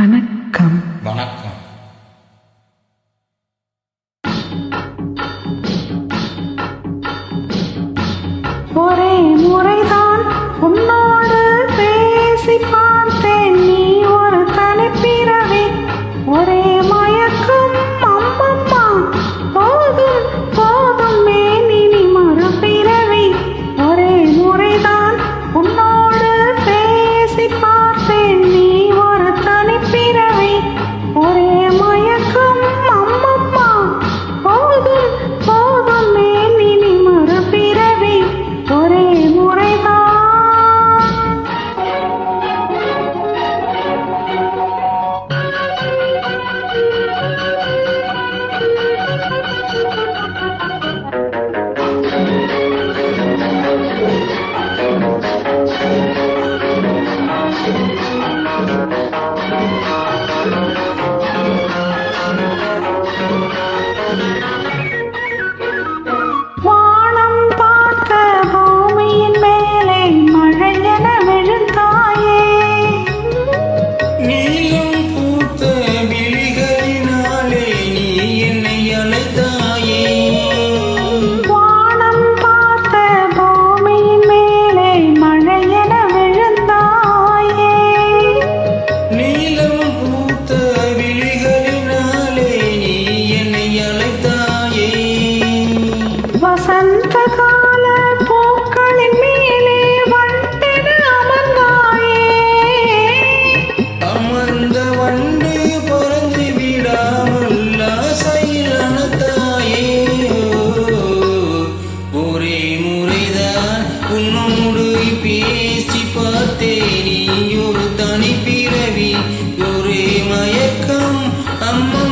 வணக்கம். வணக்கம். ஒரே முறைதான் உன்னோடு பேசி பார்த்தேன். நீ ஒரு தனிப்பிறவி, ஒரே மயக்கம். அம்மம்மா, போதும் போதும் மேனினி மறுபிறவி. ஒரே முறைதான் உன்னோடு பேசி பார்த்தேன். நீ ஒரு தனிப்பிறவி, ஒரே மயக்கம். அம்மம்மா, போதும் போதும் மேனினி மறுபிறவி. ஒரே முறைதான். வானம் பார்த்த பூமியின் மேலே மழையென விழுந்தாயே. நீலம் பூத்த விழிகளினாலே நீ என்னை அழைத்தாயே. வானம் பார்த்த பூமியின் மேலே மழையென விழுந்தாயே. நீலம் பூத்த விழிகளினாலே நீ என்னை அழைத்தாயே. வசந்த கால பூக்களின் மேலே வண்டென அமர்ந்தாயே. அமர்ந்த வண்டு பறந்து விடாமல் ஆசையில் அணைத்தாயே. ஒரே முறைதான் உன்னோடு பேசி பார்த்தேன். நீ ஒரு தனிப்பிறவி, ஒரே மயக்கம். அம்மா